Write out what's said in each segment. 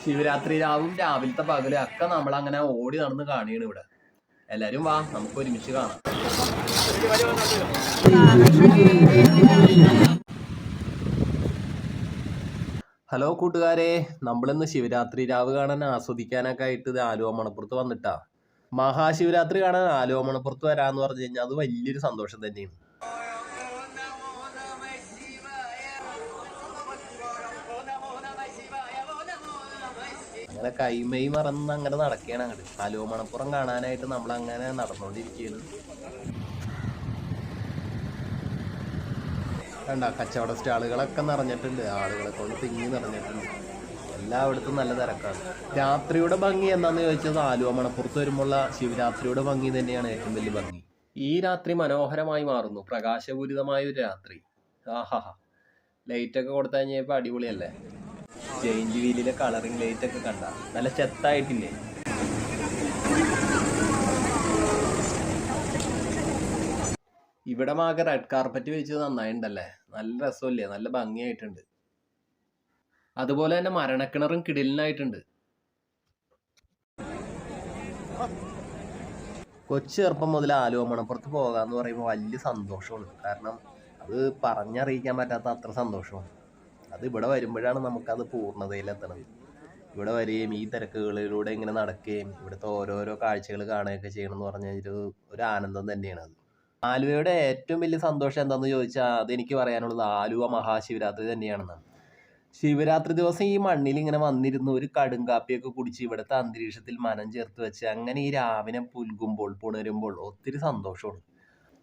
ശിവരാത്രി രാവും രാവിലത്തെ പകലും ഒക്കെ നമ്മളങ്ങനെ ഓടി നടന്ന് കാണുകയാണ് ഇവിടെ. എല്ലാരും വാ, നമുക്ക് ഒരുമിച്ച് കാണാം. ഹലോ കൂട്ടുകാരെ, നമ്മളിന്ന് ശിവരാത്രി രാവ് കാണാൻ ആസ്വദിക്കാനൊക്കെ ആയിട്ട് ഇത് ആലുവ മണപ്പുറത്ത് വന്നിട്ടാ. മഹാശിവരാത്രി കാണാൻ ആലുവ മണപ്പുറത്ത് വരാന്ന് പറഞ്ഞു കഴിഞ്ഞാൽ അത് വലിയൊരു സന്തോഷം തന്നെയാണ്. അങ്ങനെ കൈമൈ മറന്ന് അങ്ങനെ നടക്കുകയാണ്. അങ്ങോട്ട് ആലുവ മണപ്പുറം കാണാനായിട്ട് നമ്മൾ അങ്ങനെ നടന്നുകൊണ്ടിരിക്കുകയാണ്. കണ്ട കച്ചവട സ്റ്റാളുകളൊക്കെ നിറഞ്ഞിട്ടുണ്ട്, ആളുകളെ കൊണ്ട് തിങ്ങി നിറഞ്ഞിട്ടുണ്ട്. എല്ലായിടത്തും നല്ല തിരക്കാണ്. രാത്രിയുടെ ഭംഗി എന്താന്ന് ചോദിച്ചത്, ആലുവ മണപ്പുറത്ത് വരുമ്പോഴുള്ള ശിവരാത്രിയുടെ ഭംഗി തന്നെയാണ് ഏറ്റവും വലിയ ഭംഗി. ഈ രാത്രി മനോഹരമായി മാറുന്നു, പ്രകാശപൂരിതമായ ഒരു രാത്രി. ആഹാ, ലൈറ്റൊക്കെ കൊടുത്തു കഴിഞ്ഞപ്പോ അടിപൊളിയല്ലേ? ജെയിന്റ് വീലിലെ കളറിങ് ലൈറ്റ് ഒക്കെ കണ്ട നല്ല ചെത്തായിട്ടില്ലേ? ഇവിടെ ആകെ റെഡ് കാർപ്പറ്റ് വെച്ചത് നന്നായിട്ടുണ്ടല്ലേ, നല്ല രസമല്ലേ, നല്ല ഭംഗിയായിട്ടുണ്ട്. അതുപോലെ തന്നെ മരണക്കിണറും കിടിലിനായിട്ടുണ്ട്. കൊച്ചു ചെറുപ്പം മുതൽ ആലുവ മണപ്പുറത്ത് പോകാന്ന് പറയുമ്പോൾ വലിയ സന്തോഷമാണ്. കാരണം അത് പറഞ്ഞറിയിക്കാൻ പറ്റാത്ത അത്ര സന്തോഷമാണ്. അത് ഇവിടെ വരുമ്പോഴാണ് നമുക്കത് പൂർണ്ണതയിലെത്തണത്. ഇവിടെ വരികയും ഈ തിരക്കുകളിലൂടെ ഇങ്ങനെ നടക്കുകയും ഇവിടുത്തെ ഓരോരോ കാഴ്ചകൾ കാണുകയൊക്കെ ചെയ്യണമെന്ന് പറഞ്ഞാൽ ഒരു ആനന്ദം തന്നെയാണ് അത്. ആലുവയുടെ ഏറ്റവും വലിയ സന്തോഷം എന്താണെന്ന് ചോദിച്ചാൽ അതെനിക്ക് പറയാനുള്ളത് ആലുവ മഹാശിവരാത്രി തന്നെയാണെന്നാണ്. ശിവരാത്രി ദിവസം ഈ മണ്ണിൽ ഇങ്ങനെ വന്നിരുന്ന് ഒരു കടുങ്കാപ്പിയൊക്കെ കുടിച്ച് ഇവിടുത്തെ അന്തരീക്ഷത്തിൽ മനം ചേർത്ത് വെച്ച് അങ്ങനെ ഈ രാവിനെ പുൽകുമ്പോൾ പുണരുമ്പോൾ ഒത്തിരി സന്തോഷമാണ്.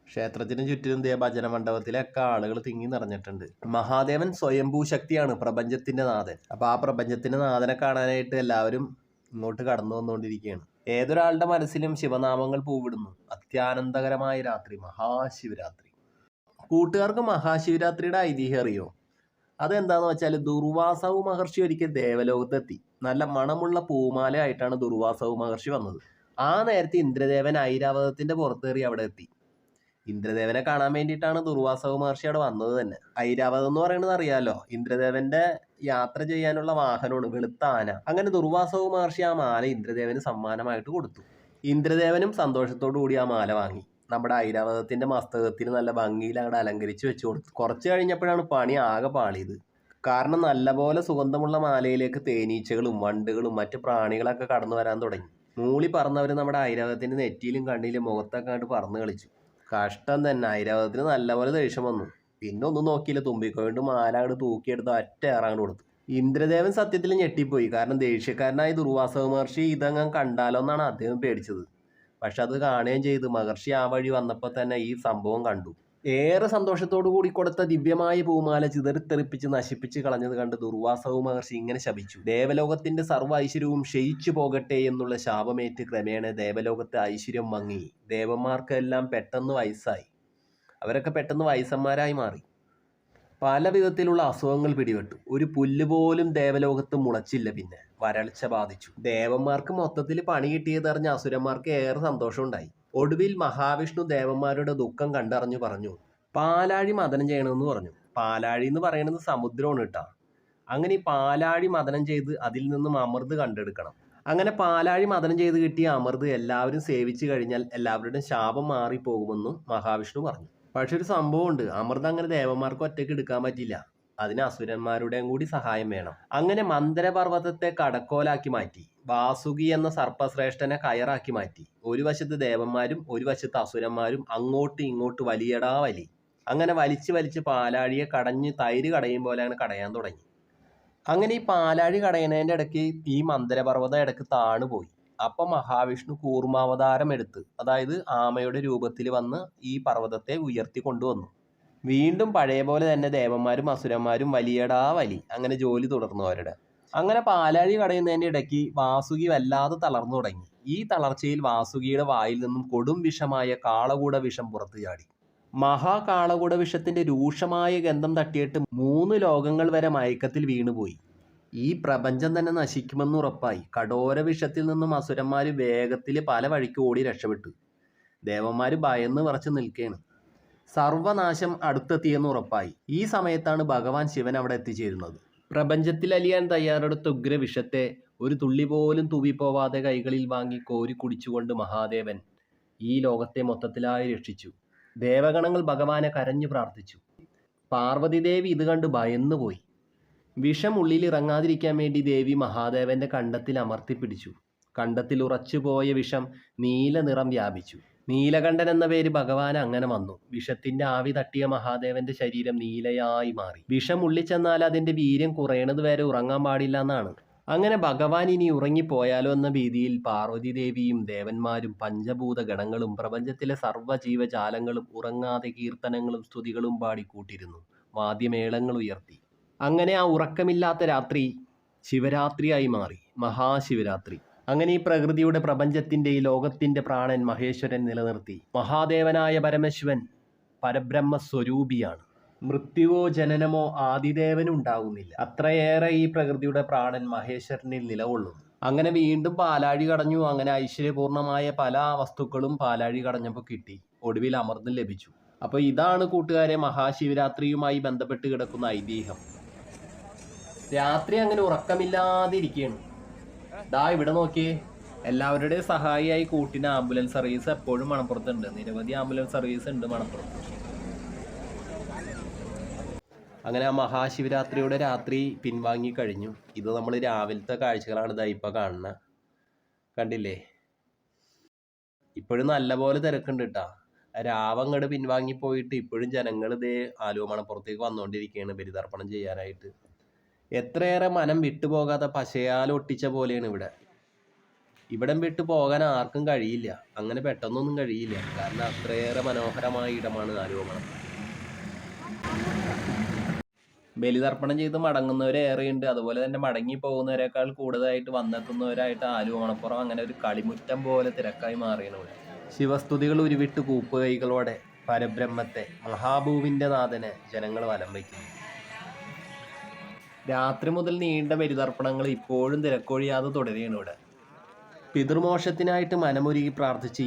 ക്ഷേത്രത്തിന് ചുറ്റിലും ഭജന മണ്ഡപത്തിലൊക്കെ ആളുകൾ തിങ്ങി നിറഞ്ഞിട്ടുണ്ട്. മഹാദേവൻ സ്വയംഭൂ ശക്തിയാണ്, പ്രപഞ്ചത്തിന്റെ നാഥൻ. അപ്പൊ ആ പ്രപഞ്ചത്തിന്റെ നാഥനെ കാണാനായിട്ട് എല്ലാവരും ഇങ്ങോട്ട് കടന്നു വന്നുകൊണ്ടിരിക്കുകയാണ്. ഏതൊരാളുടെ മനസ്സിലും ശിവനാമങ്ങൾ പൂവിടുന്നു. അത്യാനന്ദകരമായ രാത്രി, മഹാശിവരാത്രി. കൂട്ടുകാർക്ക് മഹാശിവരാത്രിയുടെ ഐതിഹ്യം അറിയോ? അതെന്താന്ന് വെച്ചാൽ, ദുർവാസാവു മഹർഷി ഒരിക്കൽ ദേവലോകത്തെത്തി. നല്ല മണമുള്ള പൂമാല ആയിട്ടാണ് ദുർവാസാവു മഹർഷി വന്നത്. ആ നേരത്തെ ഇന്ദ്രദേവൻ ഐരാവതത്തിന്റെ പുറത്തേറി അവിടെ എത്തി. ഇന്ദ്രദേവനെ കാണാൻ വേണ്ടിയിട്ടാണ് ദുർവാസാവു മഹർഷി അവിടെ വന്നത് തന്നെ. ഐരാവതം എന്ന് പറയുന്നത് അറിയാലോ, ഇന്ദ്രദേവന്റെ യാത്ര ചെയ്യാനുള്ള വാഹനമാണ്, വെളുത്ത ആന. അങ്ങനെ ദുർവാസാവു മഹർഷി ആ മാല ഇന്ദ്രദേവന് സമ്മാനമായിട്ട് കൊടുത്തു. ഇന്ദ്രദേവനും സന്തോഷത്തോടു കൂടി ആ മാല വാങ്ങി നമ്മുടെ ഐരാവതത്തിന്റെ മസ്തകത്തിന് നല്ല ഭംഗിയിൽ അങ്ങോട്ട് അലങ്കരിച്ച് വെച്ചു കൊടുത്തു. കുറച്ച് കഴിഞ്ഞപ്പോഴാണ് പണി ആകെ പാളിയത്. കാരണം നല്ലപോലെ സുഗന്ധമുള്ള മാലയിലേക്ക് തേനീച്ചകളും വണ്ടുകളും മറ്റു പ്രാണികളൊക്കെ കടന്നു വരാൻ തുടങ്ങി. മൂളി പറന്നവർ നമ്മുടെ ഐരാവതത്തിന്റെ നെറ്റിയിലും കണ്ണിലും മുഖത്തൊക്കെ അങ്ങോട്ട് പറന്ന് കളിച്ചു. കഷ്ടം തന്നെ. ഐരാവതത്തിന് നല്ലപോലെ ദേഷ്യം വന്നു. പിന്നെ ഒന്നും നോക്കിയില്ല, തുമ്പിക്കൊണ്ട് മാല അങ്ങോട്ട് തൂക്കിയെടുത്ത് ഒറ്റ ഏറാണ്ട് കൊടുത്തു. ഇന്ദ്രദേവൻ സത്യത്തിൽ ഞെട്ടിപ്പോയി. കാരണം ദേഷ്യക്കാരനായ ദുർവാസാവു മഹർഷി ഇതങ്ങ് കണ്ടാലോ എന്നാണ് അദ്ദേഹം പേടിച്ചത്. പക്ഷെ അത് കാണുകയും ചെയ്തു. മഹർഷി ആ വഴി വന്നപ്പോൾ തന്നെ ഈ സംഭവം കണ്ടു. ഏറെ സന്തോഷത്തോടു കൂടി കൊടുത്ത ദിവ്യമായ പൂമാല ചിതറിത്തെറിപ്പിച്ച് നശിപ്പിച്ച് കളഞ്ഞത് കണ്ട് ദുർവാസാവു മഹർഷി ഇങ്ങനെ ശപിച്ചു. ദേവലോകത്തിന്റെ സർവ്വ ഐശ്വര്യവും ക്ഷയിച്ചു പോകട്ടെ എന്നുള്ള ശാപമേറ്റ് ക്രമേണ ദേവലോകത്തെ ഐശ്വര്യം മങ്ങി. ദേവന്മാർക്കെല്ലാം പെട്ടെന്ന് വയസ്സായി. അവരൊക്കെ പെട്ടെന്ന് വയസ്സന്മാരായി മാറി. പല വിധത്തിലുള്ള അസുഖങ്ങൾ പിടിപെട്ടു. ഒരു പുല്ല് പോലും ദേവലോകത്ത് മുളച്ചില്ല. പിന്നെ വരൾച്ച ബാധിച്ചു. ദേവന്മാർക്ക് മൊത്തത്തിൽ പണി കിട്ടിയതറിഞ്ഞ അസുരന്മാർക്ക് ഏറെ സന്തോഷമുണ്ടായി. ഒടുവിൽ മഹാവിഷ്ണു ദേവന്മാരുടെ ദുഃഖം കണ്ടറിഞ്ഞു പറഞ്ഞു, പാലാഴി മദനം ചെയ്യണമെന്ന് പറഞ്ഞു. പാലാഴി എന്ന് പറയുന്നത് സമുദ്രമാണ് കേട്ടോ. അങ്ങനെ ഈ പാലാഴി മദനം ചെയ്ത് അതിൽ നിന്നും അമൃത് കണ്ടെടുക്കണം. അങ്ങനെ പാലാഴി മദനം ചെയ്ത് കിട്ടിയ അമൃത് എല്ലാവരും സേവിച്ചു കഴിഞ്ഞാൽ എല്ലാവരുടെയും ശാപം മാറിപ്പോകുമെന്നും മഹാവിഷ്ണു പറഞ്ഞു. പക്ഷെ ഒരു സംഭവമുണ്ട്, അമൃത് അങ്ങനെ ദേവന്മാർക്ക് ഒറ്റയ്ക്ക് എടുക്കാൻ പറ്റില്ല. അതിന് അസുരന്മാരുടെയും കൂടി സഹായം വേണം. അങ്ങനെ മന്ദരപർവ്വതത്തെ കടക്കോലാക്കി മാറ്റി. വാസുകി എന്ന സർപ്പശ്രേഷ്ഠനെ കയറാക്കി മാറ്റി. ഒരു വശത്ത് ദേവന്മാരും ഒരു വശത്ത് അസുരന്മാരും അങ്ങോട്ടും ഇങ്ങോട്ട് വലിയടാ വലി. അങ്ങനെ വലിച്ച് വലിച്ച് പാലാഴിയെ കടഞ്ഞ് തൈര് കടയും പോലെ അങ്ങനെ കടയാൻ തുടങ്ങി. അങ്ങനെ ഈ പാലാഴി കടയുന്നതിൻ്റെ ഇടയ്ക്ക് ഈ മന്ദരപർവ്വതം ഇടയ്ക്ക് താണുപോയി. അപ്പം മഹാവിഷ്ണു കൂർമാവതാരം എടുത്ത്, അതായത് ആമയുടെ രൂപത്തിൽ വന്ന് ഈ പർവ്വതത്തെ ഉയർത്തി കൊണ്ടുവന്നു. വീണ്ടും പഴയ പോലെ തന്നെ ദേവന്മാരും അസുരന്മാരും വലിയടാ വലി അങ്ങനെ ജോലി തുടർന്നു അവരുടെ. അങ്ങനെ പാലാഴി കടയുന്നതിൻ്റെ ഇടയ്ക്ക് വാസുകി വല്ലാതെ തളർന്നു തുടങ്ങി. ഈ തളർച്ചയിൽ വാസുകിയുടെ വായിൽ നിന്നും കൊടും വിഷമായ കാളകൂട വിഷം പുറത്തു ചാടി. മഹാകാളകൂട വിഷത്തിന്റെ രൂക്ഷമായ ഗന്ധം തട്ടിയിട്ട് 3 ലോകങ്ങൾ വരെ മയക്കത്തിൽ വീണുപോയി. ഈ പ്രപഞ്ചം തന്നെ നശിക്കുമെന്ന് ഉറപ്പായി. കഠോര വിഷത്തിൽ നിന്നും അസുരന്മാർ വേഗത്തിൽ പല വഴിക്ക് ഓടി രക്ഷപ്പെട്ടു. ദേവന്മാർ ഭയന്ന് വിറച്ച് നിൽക്കുകയാണ്. സർവനാശം അടുത്തെത്തിയെന്ന് ഉറപ്പായി. ഈ സമയത്താണ് ഭഗവാൻ ശിവൻ അവിടെ എത്തിച്ചേരുന്നത്. പ്രപഞ്ചത്തിൽ അലിയാൻ തയ്യാറെടുത്ത ഉഗ്രവിഷത്തെ ഒരു തുള്ളി പോലും തുവിപ്പോവാതെ കൈകളിൽ വാങ്ങി കോരി കുടിച്ചുകൊണ്ട് മഹാദേവൻ ഈ ലോകത്തെ മൊത്തത്തിലായി രക്ഷിച്ചു. ദേവഗണങ്ങൾ ഭഗവാനെ കരഞ്ഞു പ്രാർത്ഥിച്ചു. പാർവതിദേവി ഇത് കണ്ട് ഭയന്നുപോയി. വിഷം ഉള്ളിൽ ഇറങ്ങാതിരിക്കാൻ വേണ്ടി ദേവി മഹാദേവന്റെ കണ്ടത്തിൽ അമർത്തിപ്പിടിച്ചു. കണ്ടത്തിൽ ഉറച്ചുപോയ വിഷം നീല നിറം വ്യാപിച്ചു. നീലകണ്ഠൻ എന്ന പേര് ഭഗവാൻ അങ്ങനെ വന്നു. വിഷത്തിന്റെ ആവി തട്ടിയ മഹാദേവന്റെ ശരീരം നീലയായി മാറി. വിഷം ഉള്ളിച്ചെന്നാൽ അതിന്റെ വീര്യം കുറയണത് വരെ ഉറങ്ങാൻ പാടില്ല എന്നാണ്. അങ്ങനെ ഭഗവാൻ ഇനി ഉറങ്ങിപ്പോയാലോ എന്ന ഭീതിയിൽ പാർവതി ദേവിയും ദേവന്മാരും പഞ്ചഭൂത ഗണങ്ങളും പ്രപഞ്ചത്തിലെ സർവ്വജീവജാലങ്ങളും ഉറങ്ങാതെ കീർത്തനങ്ങളും സ്തുതികളും പാടിക്കൂട്ടിരുന്നു. വാദ്യമേളങ്ങൾ ഉയർത്തി. അങ്ങനെ ആ ഉറക്കമില്ലാത്ത രാത്രി ശിവരാത്രിയായി മാറി. മഹാശിവരാത്രി. അങ്ങനെ ഈ പ്രകൃതിയുടെ പ്രപഞ്ചത്തിന്റെ ഈ ലോകത്തിന്റെ പ്രാണൻ മഹേശ്വരൻ നിലനിർത്തി. മഹാദേവനായ പരമശിവൻ പരബ്രഹ്മ സ്വരൂപിയാണ്. മൃത്യുവോ ജനനമോ ആദിദേവനുണ്ടാകുന്നില്ല. അത്രയേറെ ഈ പ്രകൃതിയുടെ പ്രാണൻ മഹേശ്വരനിൽ നിലകൊള്ളുന്നു. അങ്ങനെ വീണ്ടും പാലാഴി കടഞ്ഞു. അങ്ങനെ ഐശ്വര്യപൂർണമായ പല വസ്തുക്കളും പാലാഴി കടഞ്ഞപ്പോൾ കിട്ടി. ഒടുവിൽ അമൃതം ലഭിച്ചു. അപ്പോൾ ഇതാണ് കൂട്ടുകാരെ മഹാശിവരാത്രിയുമായി ബന്ധപ്പെട്ട് കിടക്കുന്ന ഐതിഹ്യം. രാത്രി അങ്ങനെ ഉറക്കമില്ലാതിരിക്കുകയാണ്. ദാ ഇവിടെ നോക്കിയേ, എല്ലാവരുടെയും സഹായിയായി കൂട്ടിന് ആംബുലൻസ് സർവീസ് എപ്പോഴും മണപ്പുറത്തുണ്ട്. നിരവധി ആംബുലൻസ് സർവീസ് ഉണ്ട് മണപ്പുറത്ത്. അങ്ങനെ ആ മഹാശിവരാത്രിയുടെ രാത്രി പിൻവാങ്ങി കഴിഞ്ഞു. ഇത് നമ്മൾ രാവിലത്തെ കാഴ്ചകളാണ് ഇതാ ഇപ്പം കാണുന്നത്. കണ്ടില്ലേ, ഇപ്പോഴും നല്ലപോലെ തിരക്കുണ്ട് കേട്ടാ. രാവങ്ങട് പിൻവാങ്ങി പോയിട്ട് ഇപ്പോഴും ജനങ്ങൾ ഇതേ ആലുവ മണപ്പുറത്തേക്ക് വന്നുകൊണ്ടിരിക്കുകയാണ് ബലിതർപ്പണം ചെയ്യാനായിട്ട്. എത്രയേറെ മനം വിട്ടുപോകാതെ പശയാൽ ഒട്ടിച്ച പോലെയാണ് ഇവിടെ. ഇവിടം വിട്ടു പോകാൻ ആർക്കും കഴിയില്ല. അങ്ങനെ പെട്ടെന്നൊന്നും കഴിയില്ല. കാരണം അത്രയേറെ മനോഹരമായ ഇടമാണ് ആലുവ മണപ്പുറം. ബലിതർപ്പണം ചെയ്ത് മടങ്ങുന്നവരേറെയുണ്ട്. അതുപോലെ തന്നെ മടങ്ങി പോകുന്നവരെക്കാൾ കൂടുതലായിട്ട് വന്നെത്തുന്നവരായിട്ട് ആലുവ മണപ്പുറം അങ്ങനെ ഒരു കളിമുറ്റം പോലെ തിരക്കായി മാറിയാണ് ഇവിടെ. ശിവസ്തുതികൾ ഉരുവിട്ട് കൂപ്പുകൈകളോടെ പരബ്രഹ്മത്തെ, മഹാഭൂവിന്റെ നാഥനെ ജനങ്ങൾ വലം വയ്ക്കുന്നു. രാത്രി മുതൽ നീണ്ട ബലിതർപ്പണങ്ങൾ ഇപ്പോഴും തിരക്കൊഴിയാതെ തുടരുകയാണ് ഇവിടെ. പിതൃമോക്ഷത്തിനായിട്ട് മനമൊരുകി പ്രാർത്ഥിച്ച്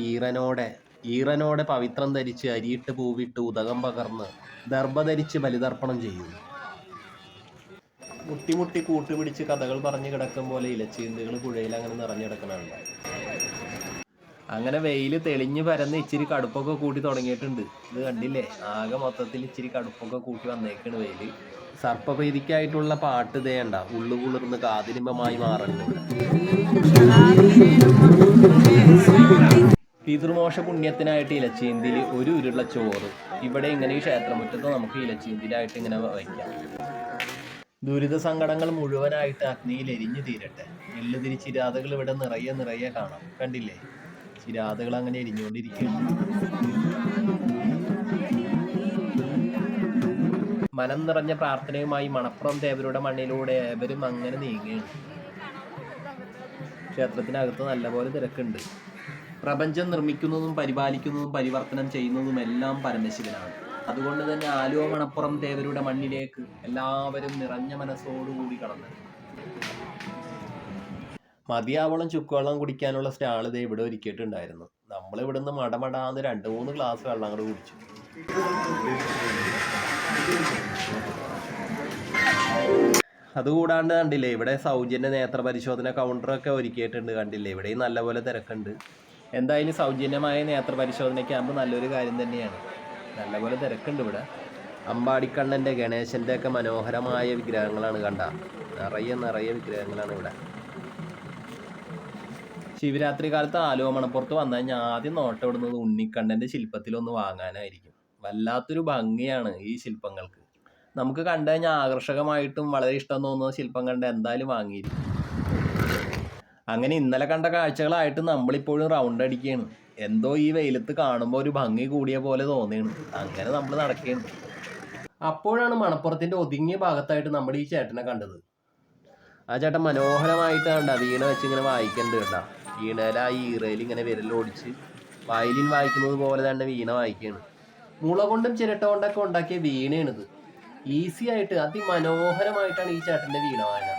ഈറനോടെ പവിത്രം ധരിച്ച് അരിയിട്ട് പൂവിട്ട് ഉദകം പകർന്ന് ദർഭ ധരിച്ച് ബലിതർപ്പണം ചെയ്യുന്നു. മുട്ടിമുട്ടി കൂട്ടുപിടിച്ച് കഥകൾ പറഞ്ഞു കിടക്കും പോലെ ഇലച്ചീന്തുകൾ പുഴയിൽ അങ്ങനെ നിറഞ്ഞു കിടക്കണുണ്ട്. അങ്ങനെ വെയിൽ തെളിഞ്ഞു പരന്ന് ഇച്ചിരി കടുപ്പൊക്കെ കൂട്ടി തുടങ്ങിയിട്ടുണ്ട്. ഇത് കണ്ടില്ലേ, ആകെ മൊത്തത്തിൽ ഇച്ചിരി കടുപ്പൊക്കെ കൂട്ടി വന്നേക്കാണ് വെയിൽ. സർപ്പപ്രീതിക്കായിട്ടുള്ള പാട്ട് ഇതേണ്ട ഉള്ളുകുളിർന്ന് കാതിരിമ്പമായി മാറുന്നുണ്ട്. പിതൃമോക്ഷ പുണ്യത്തിനായിട്ട് ഇലച്ചീന്തിൽ ഒരു ഉരുള ചോറ് ഇവിടെ ഇങ്ങനെ ഈ ക്ഷേത്രമുറ്റത്ത് നമുക്ക് ഇലച്ചീന്തിലായിട്ട് ഇങ്ങനെ വയ്ക്കാം. ദുരിത സങ്കടങ്ങൾ മുഴുവനായിട്ട് അഗ്നിയിൽ എരിഞ്ഞു തീരട്ടെ. എള്ളുതിരി ചിരാതകൾ ഇവിടെ നിറയെ കാണാം. കണ്ടില്ലേ, ചിരാതകൾ അങ്ങനെ എരിഞ്ഞുകൊണ്ടിരിക്കുകയാണ്. മനം നിറഞ്ഞ പ്രാർത്ഥനയുമായി മണപ്പുറം ദേവരുടെ മണ്ണിലൂടെ ഏവരും അങ്ങനെ നീങ്ങുകയാണ്. ക്ഷേത്രത്തിനകത്ത് നല്ലപോലെ തിരക്കുണ്ട്. പ്രപഞ്ചം നിർമ്മിക്കുന്നതും പരിപാലിക്കുന്നതും പരിവർത്തനം ചെയ്യുന്നതും എല്ലാം പരമശിവനാണ്. അതുകൊണ്ട് തന്നെ ആലുവ മണപ്പുറം ദേവരുടെ മണ്ണിലേക്ക് എല്ലാവരും നിറഞ്ഞ മനസ്സോടുകൂടി കടന്നു. മതിയാവോളം ചുക്കുവെള്ളം കുടിക്കാനുള്ള സ്റ്റാൾ ഇത് ഇവിടെ ഒരുക്കിയിട്ടുണ്ടായിരുന്നു. നമ്മളിവിടുന്ന് മടമടാന്ന് 2-3 ഗ്ലാസ് വെള്ളം കൂടെ കുടിച്ചു. അതുകൂടാണ്ട് കണ്ടില്ലേ, ഇവിടെ സൗജന്യ നേത്ര പരിശോധന കൗണ്ടറൊക്കെ ഒരുക്കിയിട്ടുണ്ട്. കണ്ടില്ലേ, ഇവിടെയും നല്ലപോലെ തിരക്കുണ്ട്. എന്തായാലും സൗജന്യമായ നേത്ര പരിശോധന ക്യാമ്പ് നല്ലൊരു കാര്യം തന്നെയാണ്. നല്ലപോലെ തിരക്കുണ്ട് ഇവിടെ. അമ്പാടിക്കണ്ണൻ്റെ, ഗണേശൻ്റെ ഒക്കെ മനോഹരമായ വിഗ്രഹങ്ങളാണ് കണ്ട. നിറയെ വിഗ്രഹങ്ങളാണ് ഇവിടെ. ശിവരാത്രി കാലത്ത് ആലുവ മണപ്പുറത്ത് വന്നു കഴിഞ്ഞാൽ ആദ്യം നോട്ടം ഇടുന്നത് ഉണ്ണിക്കണ്ണൻ്റെ ശില്പത്തിലൊന്ന് വാങ്ങാനായിരിക്കും. വല്ലാത്തൊരു ഭംഗിയാണ് ഈ ശില്പങ്ങൾക്ക്. നമുക്ക് കണ്ടു കഴിഞ്ഞാൽ ആകർഷകമായിട്ടും വളരെ ഇഷ്ടം തോന്നുന്ന ശില്പം കണ്ട് എന്തായാലും വാങ്ങിയിരിക്കും. അങ്ങനെ ഇന്നലെ കണ്ട കാഴ്ചകളായിട്ട് നമ്മളിപ്പോഴും റൗണ്ട് അടിക്കുകയാണ്. എന്തോ ഈ വെയിലത്ത് കാണുമ്പോൾ ഒരു ഭംഗി കൂടിയ പോലെ തോന്നിയാണ്. അങ്ങനെ നമ്മൾ നടക്കുകയാണ്. അപ്പോഴാണ് മണപ്പുറത്തിൻ്റെ ഒതുങ്ങിയ ഭാഗത്തായിട്ട് നമ്മൾ ഈ ചേട്ടനെ കണ്ടത്. ആ ചേട്ടൻ മനോഹരമായിട്ട് കണ്ട വീണ വെച്ച് ഇങ്ങനെ വായിക്കുന്നുണ്ട് കേട്ടോ. വീണയിൽ ആ ഈറയിൽ ഇങ്ങനെ വിരലോടിച്ച് വയലിൻ വായിക്കുന്നത് പോലെ തന്നെ വീണ വായിക്കുകയാണ്. മുള കൊണ്ടും ചിരട്ട കൊണ്ടൊക്കെ ഉണ്ടാക്കിയ വീണയാണിത്. ഈസി ആയിട്ട് അതിമനോഹരമായിട്ടാണ് ഈ ചേട്ടൻ്റെ വീണ വായന.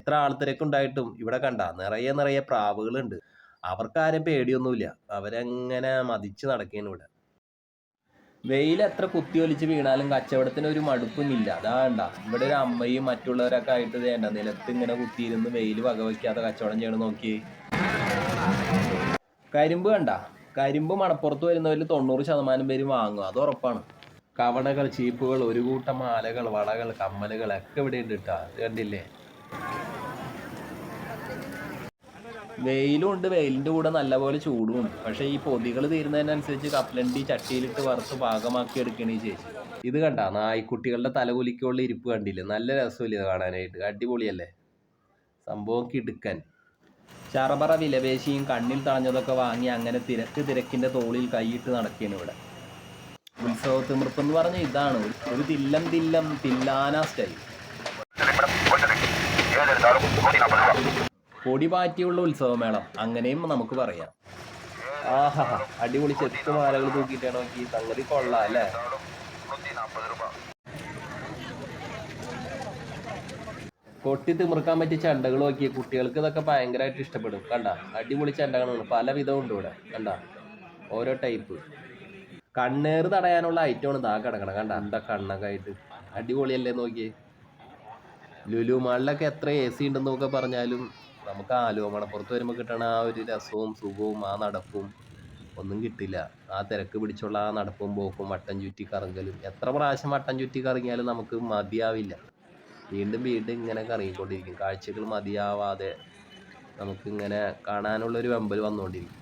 എത്ര ആൾത്തിരക്കുണ്ടായിട്ടും ഇവിടെ കണ്ട നിറയെ പ്രാവുകളുണ്ട്. അവർക്കാരും പേടിയൊന്നുമില്ല. അവരങ്ങനെ മതിച്ച് നടക്കുകയാണ് ഇവിടെ. വെയിൽ എത്ര കുത്തിയൊലിച്ച് വീണാലും കച്ചവടത്തിന് ഒരു മടുപ്പൊന്നുമില്ല. അതാ കണ്ട ഇവിടെ ഒരു അമ്മയും മറ്റുള്ളവരൊക്കെ ആയിട്ട് വേണ്ട നിലത്ത് ഇങ്ങനെ കുത്തിയിരുന്ന് വെയിൽ വകവയ്ക്കാതെ കച്ചവടം ചെയ്യണം. നോക്കി കരിമ്പ് കണ്ട, കരിമ്പ് മണപ്പുറത്ത് വരുന്നവരിൽ 90% പേര് വാങ്ങും, അത് ഉറപ്പാണ്. കവണകൾ, ചീപ്പുകൾ, ഒരു കൂട്ടം മാലകൾ, വളകൾ, കമ്മലുകൾ ഒക്കെ ഇവിടെ ഉണ്ട് കേട്ടോ. അത് കണ്ടില്ലേ? വെയിലും ഉണ്ട്, വെയിലിൻ്റെ കൂടെ നല്ലപോലെ ചൂടും ഉണ്ട്. പക്ഷേ ഈ പൊതികൾ തീരുന്നതിനനുസരിച്ച് കപ്പലണ്ടി ചട്ടിയിലിട്ട് വറുത്ത് പാകമാക്കി എടുക്കണേ ചേച്ചി. ഇത് കണ്ട നായ്ക്കുട്ടികളുടെ തലകുലിക്കുള്ള ഇരിപ്പ് കണ്ടില്ലേ? നല്ല രസമില്ല കാണാനായിട്ട്, അടിപൊളിയല്ലേ സംഭവം, കിടുക്കൻ. ചറപറ വിലപേശിയും കണ്ണിൽ തളഞ്ഞതൊക്കെ വാങ്ങി അങ്ങനെ തിരക്കിൻ്റെ തോളിൽ കൈയിട്ട് നടക്കുകയാണ് ഇവിടെ. ഉത്സവ തിമിർപ്പ് എന്ന് പറഞ്ഞാൽ ഇതാണ്, ഒരു തില്ലം തില്ലം തില്ലാന സ്റ്റൈൽ. പൊടി പാറ്റിയുള്ള ഉത്സവമേളം അങ്ങനെയും നമുക്ക് പറയാം. ആഹാ, അടിപൊളി ചെത്ത് മാലകൾ തൂക്കിയിട്ടാണ് നോക്കി, സംഗതി കൊള്ളാം അല്ലേ? കൊട്ടി തിമിർക്കാൻ പറ്റിയ ചെണ്ടകൾ നോക്കിയ കുട്ടികൾക്ക് ഇതൊക്കെ ഭയങ്കരമായിട്ട് ഇഷ്ടപ്പെടും. കണ്ട അടിപൊളി ചെണ്ടകളാണ്, പല വിധമുണ്ട് ഇവിടെ. കണ്ട ഓരോ ടൈപ്പ്. കണ്ണേറ് തടയാനുള്ള ഐറ്റമാണ് ഇതാ കിടക്കണം. കണ്ട എന്താ കണ്ണൊക്കെ ആയിട്ട് അടിപൊളിയല്ലേ നോക്കിയേ. ലുലു മാളിലൊക്കെ എത്ര AC ഉണ്ടെന്നൊക്കെ പറഞ്ഞാലും നമുക്ക് ആലുവ മണപ്പുറത്ത് വരുമ്പോൾ കിട്ടണ ആ ഒരു രസവും സുഖവും ആ നടപ്പും ഒന്നും കിട്ടില്ല. ആ തിരക്ക് പിടിച്ചുള്ള ആ നടപ്പും പോക്കും വട്ടം ചുറ്റി കറങ്ങലും, എത്ര പ്രാവശ്യം വട്ടം ചുറ്റി കറങ്ങിയാലും നമുക്ക് മതിയാവില്ല. വീണ്ടും വീണ്ടും ഇങ്ങനെ കറങ്ങിക്കൊണ്ടിരിക്കും. കാഴ്ചകൾ മതിയാവാതെ നമുക്കിങ്ങനെ കാണാനുള്ളൊരു വെമ്പൽ വന്നുകൊണ്ടിരിക്കും.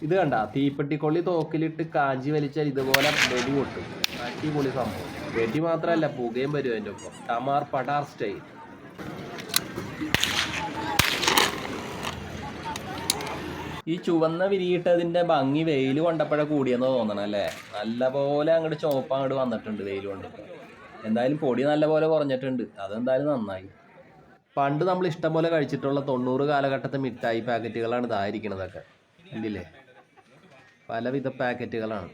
ഇത് കണ്ട തീപ്പെട്ടിക്കൊള്ളി തോക്കിലിട്ട് കാഞ്ചി വലിച്ചാൽ ഇതുപോലെ വെടി പൊട്ടും. അടിപൊളി സംഭവം. വെടി മാത്രമല്ല, പുകയും വരും അതിൻ്റെ ഒപ്പം. ടമാർ പടാർ സ്റ്റൈൽ. ഈ ചുവന്ന വിരിയിട്ടതിൻ്റെ ഭംഗി വെയിൽ കൊണ്ടപ്പോഴേ കൂടിയെന്ന് തോന്നണം അല്ലേ? നല്ലപോലെ അങ്ങോട്ട് ചുവപ്പ് അങ്ങോട്ട് വന്നിട്ടുണ്ട് വെയിൽ കൊണ്ടിട്ട്. എന്തായാലും പൊടി നല്ലപോലെ കുറഞ്ഞിട്ടുണ്ട്, അതെന്തായാലും നന്നായി. പണ്ട് നമ്മൾ ഇഷ്ടം പോലെ കഴിച്ചിട്ടുള്ള 90 കാലഘട്ടത്തെ മിഠായി പാക്കറ്റുകളാണ് ഇതായിരിക്കണതൊക്കെ. കണ്ടില്ലേ? പലവിധ പാക്കറ്റുകളാണ്.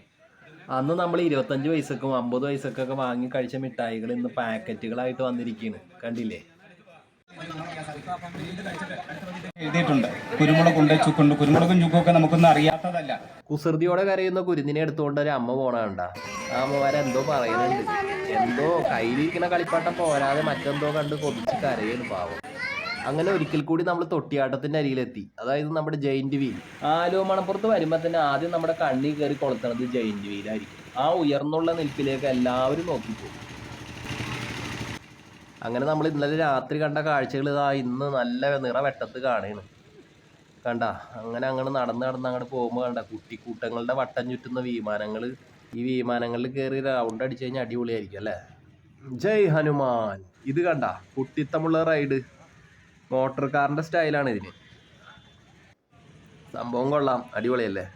അന്ന് നമ്മൾ 25 പൈസക്കും 50 പൈസക്കൊക്കെ വാങ്ങി കഴിച്ച മിഠായികൾ ഇന്ന് പാക്കറ്റുകളായിട്ട് വന്നിരിക്കുകയാണ്. കണ്ടില്ലേ? എഴുതിയിട്ടുണ്ട് കുരുമുളകുണ്ട്, ചുക്കുണ്ട്. കുരുമുളകും ചുക്കൊക്കെ നമുക്കൊന്നും അറിയാത്തതല്ല. കുസൃതിയോടെ കരയുന്ന കുരുന്നിനെ എടുത്തുകൊണ്ട് ഒരു അമ്മ പോണണ്ട. ആ അമ്മമാരെന്തോ പറയുന്നുണ്ട്. എന്തോ കയ്യിലിരിക്കുന്ന കളിപ്പാട്ടം പോരാതെ മറ്റെന്തോ കണ്ട് കൊതിച്ച് കരയാണ് പാവം. അങ്ങനെ ഒരിക്കൽ കൂടി നമ്മൾ തൊട്ടിയാട്ടത്തിന്റെ അരിയിലെത്തി. അതായത് നമ്മുടെ ജയിന്റ് വീൽ. ആലുവ മണപ്പുറത്ത് വരുമ്പോൾ തന്നെ ആദ്യം നമ്മുടെ കണ്ണി കയറി കൊളുത്തണത് ജയിന്റ് വീലായിരിക്കും. ആ ഉയർന്നുള്ള നിൽപ്പിലേക്ക് എല്ലാവരും നോക്കിപ്പോകും. അങ്ങനെ നമ്മൾ ഇന്നലെ രാത്രി കണ്ട കാഴ്ചകൾ ഇതാ ഇന്ന് നല്ല നിറവെട്ടത്ത് കാണുകയാണ്. കണ്ട അങ്ങനെ നടന്ന് അങ്ങോട്ട് പോകുമ്പോൾ കണ്ട കുട്ടിക്കൂട്ടങ്ങളുടെ വട്ടം ചുറ്റുന്ന വിമാനങ്ങൾ. ഈ വിമാനങ്ങളിൽ കയറി റൗണ്ട് അടിച്ചു കഴിഞ്ഞാൽ അടിപൊളിയായിരിക്കും അല്ലേ? ജയ് ഹനുമാൻ. ഇത് കണ്ട കുട്ടിത്തമുള്ള റൈഡ്, മോട്ടോർ കാറിൻ്റെ സ്റ്റൈലാണ് ഇതിന്. സംഭവം കൊള്ളാം, അടിപൊളിയല്ലേ?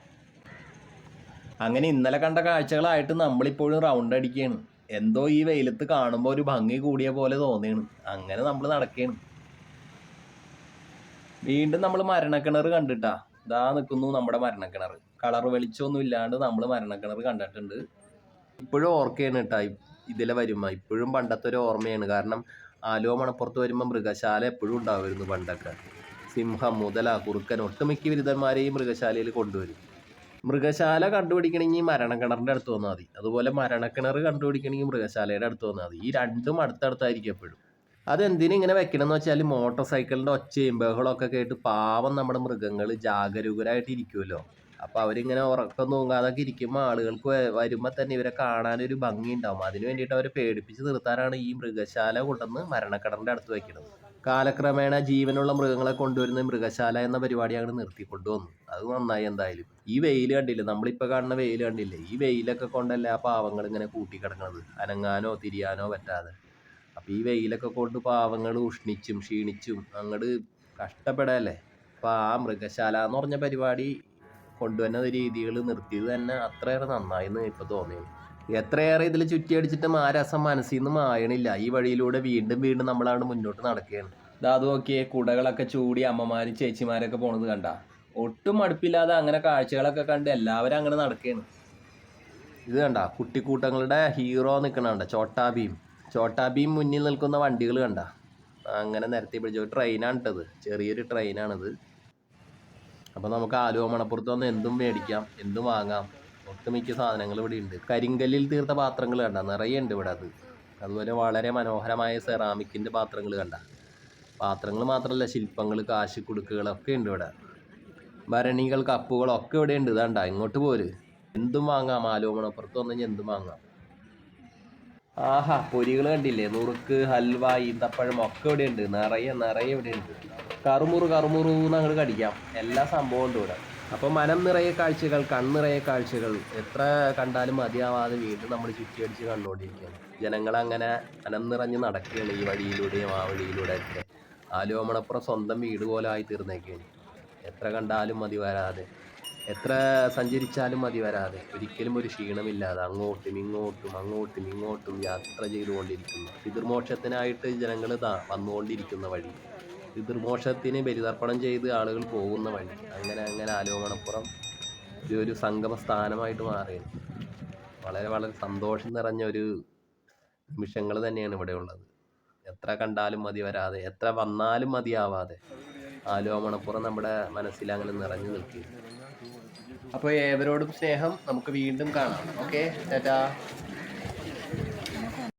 അങ്ങനെ ഇന്നലെ കണ്ട കാഴ്ചകളായിട്ട് നമ്മളിപ്പോഴും റൗണ്ട് അടിക്കുകയാണ്. എന്തോ ഈ വെയിലത്ത് കാണുമ്പോൾ ഒരു ഭംഗി കൂടിയ പോലെ തോന്നിയാണ്. അങ്ങനെ നമ്മൾ നടക്കുകയാണ്. വീണ്ടും നമ്മൾ മരണക്കിണർ കണ്ടിട്ടാ. ഇതാ നിൽക്കുന്നു നമ്മുടെ മരണക്കിണർ. കളർ വെളിച്ചമൊന്നും ഇല്ലാണ്ട് നമ്മൾ മരണക്കിണർ കണ്ടിട്ടുണ്ട്. ഇപ്പോഴും ഓർക്കുകയാണ് കേട്ടാ ഇതിലെ വരുമ്പോൾ. ഇപ്പോഴും പണ്ടത്തെ ഒരു ഓർമ്മയാണ്. കാരണം ആലുവ മണപ്പുറത്ത് വരുമ്പോൾ മൃഗശാല എപ്പോഴും ഉണ്ടാവുമായിരുന്നു പണ്ടൊക്കെ. സിംഹം, മുതല, കുറുക്കൻ, ഒട്ടുമിക്ക ബിരുദന്മാരെയും മൃഗശാലയിൽ കൊണ്ടുവരും. മൃഗശാല കണ്ടുപിടിക്കണമെങ്കിൽ മരണക്കിണറിൻ്റെ അടുത്ത് വന്നാൽ മതി. അതുപോലെ മരണക്കിണർ കണ്ടുപിടിക്കണമെങ്കിൽ മൃഗശാലയുടെ അടുത്ത് വന്നാൽ മതി. ഈ രണ്ടും അടുത്തടുത്തായിരിക്കും എപ്പോഴും. അതെന്തിനും ഇങ്ങനെ വെക്കണമെന്ന് വെച്ചാൽ മോട്ടോർ സൈക്കിളിൻ്റെ ഒച്ചയും ബഹളമൊക്കെ കേട്ട് പാവം നമ്മുടെ മൃഗങ്ങൾ ജാഗരൂകരായിട്ട് ഇരിക്കുമല്ലോ. അപ്പോൾ അവരിങ്ങനെ ഉറക്കം തൂങ്ങാതൊക്കെ ഇരിക്കുമ്പോൾ ആളുകൾക്ക് വരുമ്പോൾ തന്നെ ഇവരെ കാണാനൊരു ഭംഗി ഉണ്ടാവും. അതിന് വേണ്ടിയിട്ട് അവരെ പേടിപ്പിച്ച് നിർത്താനാണ് ഈ മൃഗശാല കൊണ്ടുവന്ന് മരണക്കിണറിൻ്റെ അടുത്ത് വയ്ക്കുന്നത്. കാലക്രമേണ ജീവനുള്ള മൃഗങ്ങളെ കൊണ്ടുവരുന്ന മൃഗശാല എന്ന പരിപാടി അങ്ങോട്ട് നിർത്തിക്കൊണ്ടുവന്നു. അത് നന്നായി. എന്തായാലും ഈ വെയിൽ കണ്ടില്ലേ, നമ്മളിപ്പോൾ കാണുന്ന വെയിൽ കണ്ടില്ലേ? ഈ വെയിലൊക്കെ കൊണ്ടല്ലേ ആ പാവങ്ങൾ ഇങ്ങനെ കൂട്ടിക്കിടക്കുന്നത്, അനങ്ങാനോ തിരിയാനോ പറ്റാതെ. അപ്പോൾ ഈ വെയിലൊക്കെ കൊണ്ട് പാവങ്ങൾ ഉഷ്ണിച്ചും ക്ഷീണിച്ചും അങ്ങോട്ട് കഷ്ടപ്പെടല്ലേ. അപ്പോൾ ആ മൃഗശാല എന്ന് പറഞ്ഞ പരിപാടി കൊണ്ടുവന്ന രീതികൾ നിർത്തിയത് തന്നെ അത്രയേറെ നന്നായിന്ന് ഇപ്പോൾ തോന്നിയത്. എത്രയേറെ ഇതിൽ ചുറ്റിയടിച്ചിട്ടും ആ രസം മനസ്സിൽ നിന്ന് മായണില്ല. ഈ വഴിയിലൂടെ വീണ്ടും നമ്മളാണ് മുന്നോട്ട് നടക്കുകയാണ്. അത് നോക്കിയേ, കുടകളൊക്കെ ചൂടി അമ്മമാരും ചേച്ചിമാരൊക്കെ പോണത് കണ്ട. ഒട്ടും മടുപ്പില്ലാതെ അങ്ങനെ കാഴ്ചകളൊക്കെ കണ്ട് എല്ലാവരും അങ്ങനെ നടക്കുകയാണ്. ഇത് കണ്ട കുട്ടിക്കൂട്ടങ്ങളുടെ ഹീറോ നിൽക്കണണ്ട ചോട്ടാ ഭീം മുന്നിൽ നിൽക്കുന്ന വണ്ടികൾ കണ്ട. അങ്ങനെ നിരത്തി പിടിച്ച ഒരു ട്രെയിനാണ് ഇട്ടത്, ചെറിയൊരു ട്രെയിനാണിത്. അപ്പോൾ നമുക്ക് ആലുവ മണപ്പുറത്ത് വന്ന് എന്തും മേടിക്കാം, എന്തും വാങ്ങാം. ഒട്ടുമിക്ക സാധനങ്ങൾ ഇവിടെ ഉണ്ട്. കരിങ്കല്ലിൽ തീർത്ത പാത്രങ്ങൾ കണ്ട നിറയെ ഉണ്ട് ഇവിടെ. അതുപോലെ വളരെ മനോഹരമായ സെറാമിക്കിൻ്റെ പാത്രങ്ങൾ കണ്ട. പാത്രങ്ങൾ മാത്രമല്ല, ശില്പങ്ങൾ, കാശ് കുടുക്കുകളൊക്കെ ഉണ്ട് ഇവിടെ. ഭരണികൾ, കപ്പുകളൊക്കെ ഇവിടെ ഉണ്ട്. ഇതാണ്ട, ഇങ്ങോട്ട് പോര്, എന്തും വാങ്ങാം. ആലുവ മണപ്പുറത്ത് വന്നു എന്തും വാങ്ങാം. ആഹാ, പൊരികൾ കണ്ടില്ലേ, നുറുക്ക്, ഹൽവ, ഈന്തപ്പഴം ഒക്കെ ഇവിടെ ഉണ്ട്. നിറയെ ഇവിടെ ഉണ്ട്. കറുമുറു എന്ന് അങ്ങോട്ട് കടിക്കാം. എല്ലാ സംഭവം ഉണ്ട് ഇവിടെ. അപ്പോൾ മനം നിറയെ കാഴ്ചകൾ, കണ്ണിറയെ കാഴ്ചകൾ, എത്ര കണ്ടാലും മതിയാവാതെ വീണ്ടും നമ്മൾ ചുറ്റിയടിച്ച് കണ്ടുകൊണ്ടിരിക്കുകയാണ്. ജനങ്ങളങ്ങനെ മനം നിറഞ്ഞ് നടക്കുകയാണ് ഈ വഴിയിലൂടെയും ആ വഴിയിലൂടെ ഒക്കെ. ആലുവ മണപ്പുറം സ്വന്തം വീട് പോലെ ആയി തീർന്നേക്കുകയാണ്. എത്ര കണ്ടാലും മതി വരാതെ, എത്ര സഞ്ചരിച്ചാലും മതി വരാതെ, ഒരിക്കലും ഒരു ക്ഷീണമില്ലാതെ അങ്ങോട്ടും ഇങ്ങോട്ടും യാത്ര ചെയ്തുകൊണ്ടിരിക്കുന്നു. പിതൃമോക്ഷത്തിനായിട്ട് ജനങ്ങൾ വന്നുകൊണ്ടിരിക്കുന്ന വഴി, പിതൃമോക്ഷത്തിന് ബലിതർപ്പണം ചെയ്ത് ആളുകൾ പോകുന്ന വഴി, അങ്ങനെ ആലുവ മണപ്പുറം ഒരു സംഗമ സ്ഥാനമായിട്ട് മാറിയത്. വളരെ സന്തോഷം നിറഞ്ഞ ഒരു നിമിഷങ്ങൾ തന്നെയാണ് ഇവിടെ ഉള്ളത്. എത്ര കണ്ടാലും മതി വരാതെ, എത്ര വന്നാലും മതിയാവാതെ ആലുവ മണപ്പുറം നമ്മുടെ മനസ്സിൽ അങ്ങനെ നിറഞ്ഞു നിൽക്കുക. അപ്പോൾ ഏവരോടും സ്നേഹം. നമുക്ക് വീണ്ടും കാണാം. ഓക്കെ, ടാറ്റാ.